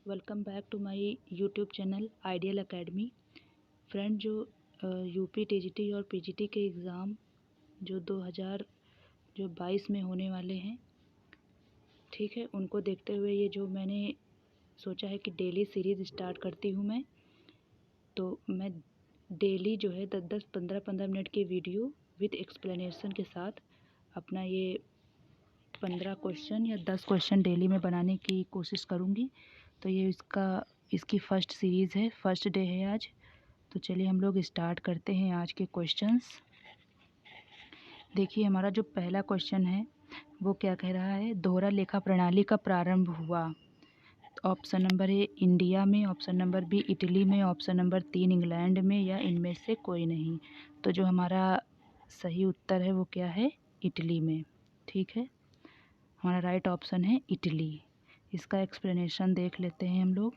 Welcome back to my YouTube channel Ideal Academy. Friend, जो UP TGT और PGT के exam जो 2022 में होने वाले हैं, ठीक है, उनको देखते हुए ये जो मैंने सोचा है कि डेली सीरीज़ स्टार्ट करती हूँ मैं। तो मैं डेली जो है 10-10, 15-15 मिनट की वीडियो विद एक्सप्लेनेशन के साथ अपना ये 15 क्वेश्चन या 10 क्वेश्चन डेली में बनाने की कोशिश करूँगी। तो ये इसकी फ़र्स्ट सीरीज़ है, फर्स्ट डे है आज। तो चलिए हम लोग स्टार्ट करते हैं आज के क्वेश्चंस। देखिए, हमारा जो पहला क्वेश्चन है वो क्या कह रहा है, दोहरा लेखा प्रणाली का प्रारंभ हुआ। ऑप्शन नंबर ए इंडिया में, ऑप्शन नंबर बी इटली में, ऑप्शन नंबर 3 इंग्लैंड में, या इनमें से कोई नहीं। तो जो हमारा सही उत्तर है वो क्या है, इटली में। ठीक है, हमारा राइट ऑप्शन है इटली। इसका एक्सप्लेनेशन देख लेते हैं हम लोग।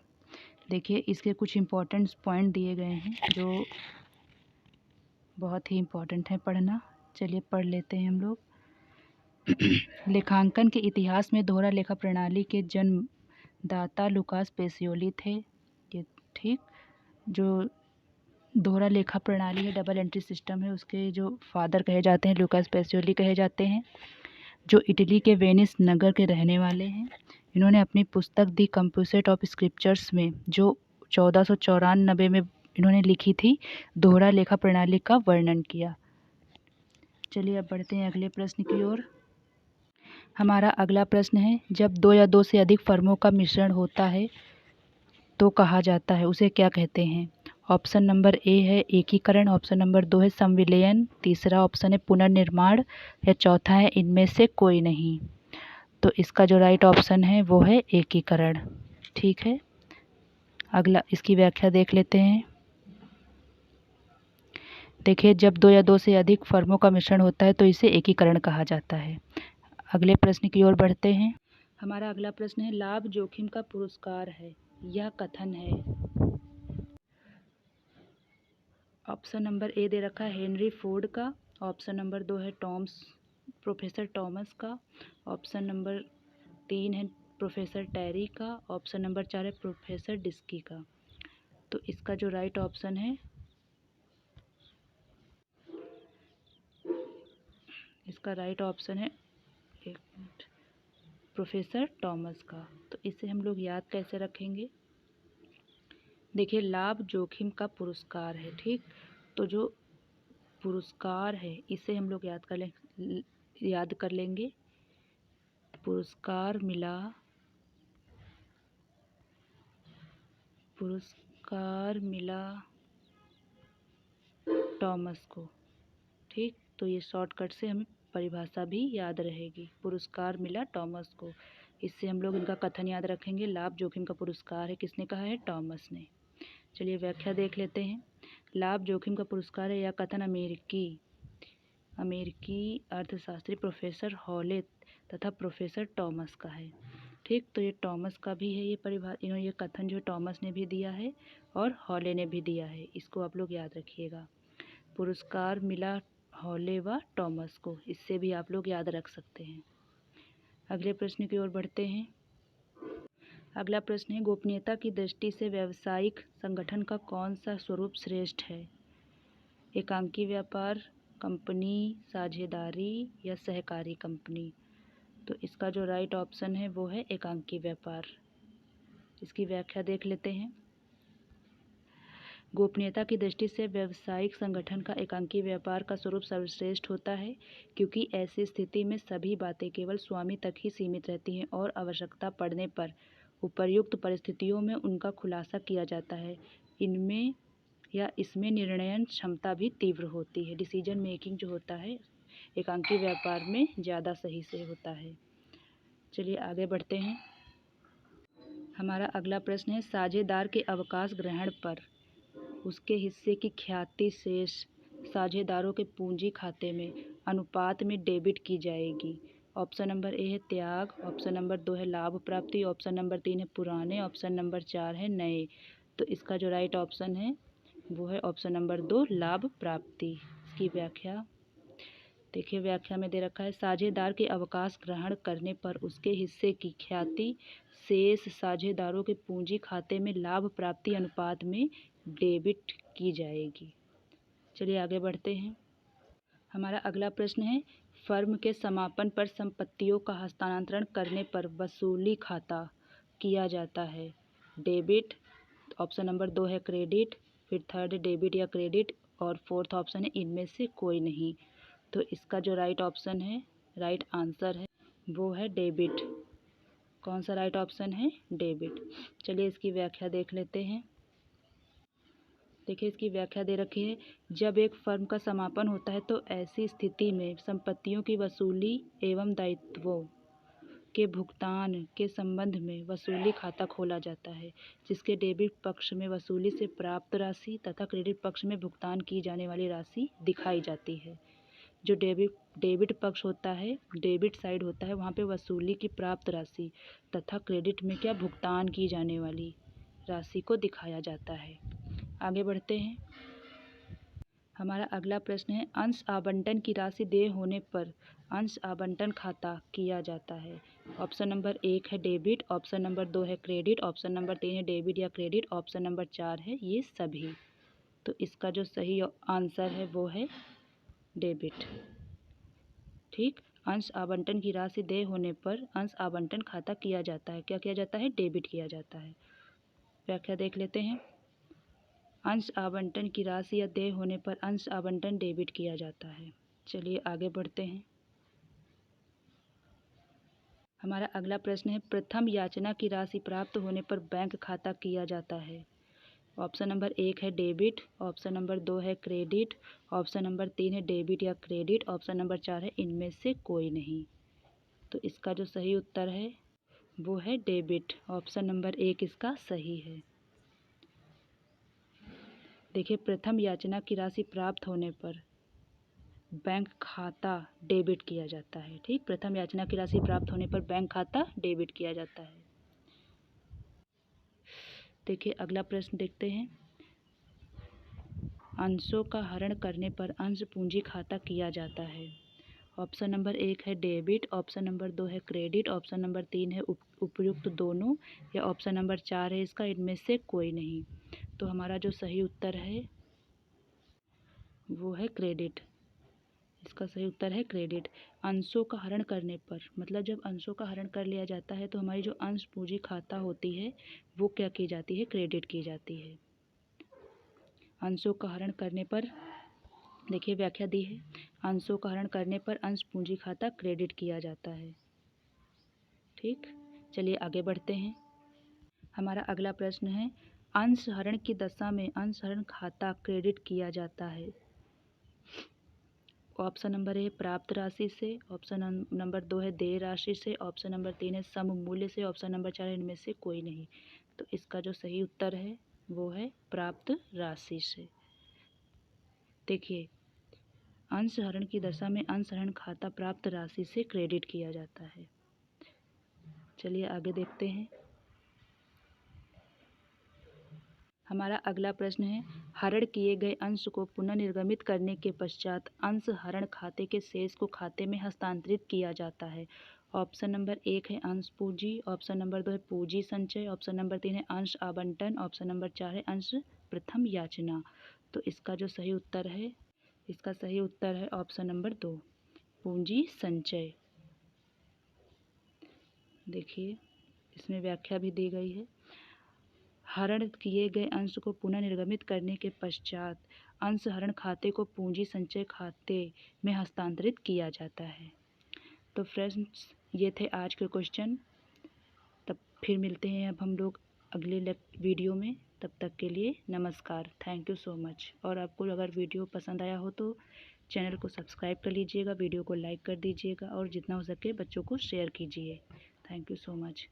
देखिए, इसके कुछ इम्पोर्टेंट पॉइंट दिए गए हैं जो बहुत ही इम्पोर्टेंट है पढ़ना। चलिए पढ़ लेते हैं हम लोग। लेखांकन के इतिहास में दोहरा लेखा प्रणाली के जन्मदाता लुकास पेसियोली थे। ये ठीक, जो दोहरा लेखा प्रणाली है, डबल एंट्री सिस्टम है, उसके जो फादर कहे जाते हैं लुकास पेसियोली कहे जाते हैं, जो इटली के वेनिस नगर के रहने वाले हैं। इन्होंने अपनी पुस्तक दी कंपोजिट ऑफ स्क्रिप्चर्स में, जो 1494 में इन्होंने लिखी थी, दोहरा लेखा प्रणाली का वर्णन किया। चलिए अब बढ़ते हैं अगले प्रश्न की ओर। हमारा अगला प्रश्न है, जब 2 या 2 से अधिक फर्मों का मिश्रण होता है तो कहा जाता है, उसे क्या कहते हैं। ऑप्शन नंबर ए है एकीकरण, ऑप्शन नंबर 2 है संविलयन, तीसरा ऑप्शन है पुनर्निर्माण, या चौथा है इनमें से कोई नहीं। तो इसका जो राइट ऑप्शन है वो है एकीकरण। ठीक है, अगला इसकी व्याख्या देख लेते हैं। देखिए, जब 2 या 2 से अधिक फर्मों का मिश्रण होता है तो इसे एकीकरण कहा जाता है। अगले प्रश्न की ओर बढ़ते हैं। हमारा अगला प्रश्न है, लाभ जोखिम का पुरस्कार है, यह कथन है। ऑप्शन नंबर ए दे रखा है हेनरी फोर्ड का, ऑप्शन नंबर 2 है प्रोफेसर टॉमस का, ऑप्शन नंबर 3 है प्रोफेसर टेरी का, ऑप्शन नंबर 4 है प्रोफेसर डिस्की का। तो इसका जो राइट ऑप्शन है, इसका राइट ऑप्शन है, एक मिनट, प्रोफेसर टॉमस का। तो इसे हम लोग याद कैसे रखेंगे। देखिए, लाभ जोखिम का पुरस्कार है, ठीक, तो जो पुरस्कार है इसे हम लोग याद कर लेंगे। पुरस्कार मिला टॉमस को, ठीक। तो ये शॉर्टकट से हमें परिभाषा भी याद रहेगी, पुरस्कार मिला टॉमस को। इससे हम लोग इनका कथन याद रखेंगे, लाभ जोखिम का पुरस्कार है, किसने कहा है, टॉमस ने। चलिए व्याख्या देख लेते हैं। लाभ जोखिम का पुरस्कार है, यह कथन अमेरिकी अर्थशास्त्री प्रोफेसर हॉले तथा प्रोफेसर टॉमस का है, ठीक। तो ये टॉमस का भी है, ये कथन जो टॉमस ने भी दिया है और हॉले ने भी दिया है, इसको आप लोग याद रखिएगा। पुरस्कार मिला हॉले व टॉमस को, इससे भी आप लोग याद रख सकते हैं। अगले प्रश्न की ओर बढ़ते हैं। अगला प्रश्न है, गोपनीयता की दृष्टि से व्यावसायिक संगठन का कौन सा स्वरूप श्रेष्ठ है। एकांकी व्यापार, कंपनी, साझेदारी, या सहकारी कंपनी। तो इसका जो राइट ऑप्शन है वो है एकांकी व्यापार। इसकी व्याख्या देख लेते हैं। गोपनीयता की दृष्टि से व्यावसायिक संगठन का एकांकी व्यापार का स्वरूप सर्वश्रेष्ठ होता है, क्योंकि ऐसी स्थिति में सभी बातें केवल स्वामी तक ही सीमित रहती हैं और आवश्यकता पड़ने पर उपर्युक्त परिस्थितियों में उनका खुलासा किया जाता है। इसमें निर्णयन क्षमता भी तीव्र होती है। डिसीजन मेकिंग जो होता है एकांकी व्यापार में ज़्यादा सही से होता है। चलिए आगे बढ़ते हैं। हमारा अगला प्रश्न है, साझेदार के अवकाश ग्रहण पर उसके हिस्से की ख्याति शेष साझेदारों के पूंजी खाते में अनुपात में डेबिट की जाएगी। ऑप्शन नंबर ए है त्याग, ऑप्शन नंबर 2 है लाभ प्राप्ति, ऑप्शन नंबर 3 है पुराने, ऑप्शन नंबर 4 है नए। तो इसका जो राइट ऑप्शन है वो है ऑप्शन नंबर 2 लाभ प्राप्ति। इसकी व्याख्या देखिए व्याख्या में दे रखा है, साझेदार के अवकाश ग्रहण करने पर उसके हिस्से की ख्याति शेष साझेदारों के पूंजी खाते में लाभ प्राप्ति अनुपात में डेबिट की जाएगी। चलिए आगे बढ़ते हैं। हमारा अगला प्रश्न है, फर्म के समापन पर संपत्तियों का हस्तांतरण करने पर वसूली खाता किया जाता है। डेबिट, ऑप्शन नंबर 2 है क्रेडिट, फिर थर्ड है डेबिट या क्रेडिट, और फोर्थ ऑप्शन है इनमें से कोई नहीं। तो इसका जो राइट ऑप्शन है, राइट आंसर है वो है डेबिट। कौन सा राइट ऑप्शन है? डेबिट। चलिए इसकी व्याख्या देख लेते हैं। देखिए इसकी व्याख्या दे रखी है, जब एक फर्म का समापन होता है तो ऐसी स्थिति में संपत्तियों की वसूली एवं दायित्वों के भुगतान के संबंध में वसूली खाता खोला जाता है, जिसके डेबिट पक्ष में वसूली से प्राप्त राशि तथा क्रेडिट पक्ष में भुगतान की जाने वाली राशि दिखाई जाती है। जो डेबिट पक्ष होता है, डेबिट साइड होता है, वहाँ पे वसूली की प्राप्त राशि तथा क्रेडिट में क्या भुगतान की जाने वाली राशि को दिखाया जाता है। आगे बढ़ते हैं। हमारा अगला प्रश्न है, अंश आवंटन की राशि देय होने पर अंश आवंटन खाता किया जाता है। ऑप्शन नंबर 1 है डेबिट, ऑप्शन नंबर 2 है क्रेडिट, ऑप्शन नंबर 3 है डेबिट या क्रेडिट, ऑप्शन नंबर 4 है ये सभी। तो इसका जो सही आंसर है वो है डेबिट। ठीक, अंश आवंटन की राशि देय होने पर अंश आवंटन खाता किया जाता है। क्या किया जाता है? डेबिट किया जाता है। व्याख्या देख लेते हैं। अंश आवंटन की राशि या देय होने पर अंश आवंटन डेबिट किया जाता है। चलिए आगे बढ़ते हैं। हमारा अगला प्रश्न है, प्रथम याचना की राशि प्राप्त होने पर बैंक खाता किया जाता है। ऑप्शन नंबर 1 है डेबिट, ऑप्शन नंबर 2 है क्रेडिट, ऑप्शन नंबर 3 है डेबिट या क्रेडिट, ऑप्शन नंबर 4 है इनमें से कोई नहीं। तो इसका जो सही उत्तर है वो है डेबिट। ऑप्शन नंबर 1 इसका सही है। देखिए प्रथम याचना की राशि प्राप्त होने पर बैंक खाता डेबिट किया जाता है। ठीक, प्रथम याचना की राशि प्राप्त होने पर बैंक खाता डेबिट किया जाता है। देखिए अगला प्रश्न देखते हैं, अंशों का हरण करने पर अंश पूंजी खाता किया जाता है। ऑप्शन नंबर 1 है डेबिट, ऑप्शन नंबर 2 है क्रेडिट, ऑप्शन नंबर 3 है उपयुक्त दोनों, या ऑप्शन नंबर 4 है इसका इनमें से कोई नहीं। तो हमारा जो सही उत्तर है वो है क्रेडिट। इसका सही उत्तर है क्रेडिट। अंशों का हरण करने पर, मतलब जब अंशों का हरण कर लिया जाता है तो हमारी जो अंश पूंजी खाता होती है वो क्या की जाती है? क्रेडिट की जाती है। अंशों का हरण करने पर, देखिए व्याख्या दी है, अंशों का हरण करने पर अंश पूंजी खाता क्रेडिट किया जाता है। ठीक, चलिए आगे बढ़ते हैं। हमारा अगला प्रश्न है, अंश हरण की दशा में अंश हरण खाता क्रेडिट किया जाता है। ऑप्शन नंबर ए प्राप्त राशि से, ऑप्शन नंबर 2 है देय राशि से, ऑप्शन नंबर 3 है सम मूल्य से, ऑप्शन नंबर 4 इनमें से कोई नहीं। तो इसका जो सही उत्तर है वो है प्राप्त राशि से। देखिए अंश हरण की दशा में अंश हरण खाता प्राप्त राशि से क्रेडिट किया जाता है। चलिए आगे देखते हैं। हमारा अगला प्रश्न है, हरण किए गए अंश को पुनः निर्गमित करने के पश्चात अंश हरण खाते के शेष को खाते में हस्तांतरित किया जाता है। ऑप्शन नंबर 1 है अंश पूंजी, ऑप्शन नंबर 2 है पूंजी संचय, ऑप्शन नंबर 3 है अंश आवंटन, ऑप्शन नंबर 4 है अंश प्रथम याचना। तो इसका जो सही उत्तर है, इसका सही उत्तर है ऑप्शन नंबर 2 पूंजी संचय। देखिए इसमें व्याख्या भी दी गई है, हरण किए गए अंश को पुनः निर्गमित करने के पश्चात अंश हरण खाते को पूंजी संचय खाते में हस्तांतरित किया जाता है। तो फ्रेंड्स ये थे आज के क्वेश्चन। तब फिर मिलते हैं अब हम लोग अगले वीडियो में। तब तक के लिए नमस्कार, थैंक यू सो मच। और आपको अगर वीडियो पसंद आया हो तो चैनल को सब्सक्राइब कर लीजिएगा, वीडियो को लाइक कर दीजिएगा और जितना हो सके बच्चों को शेयर कीजिए। Thank you so much.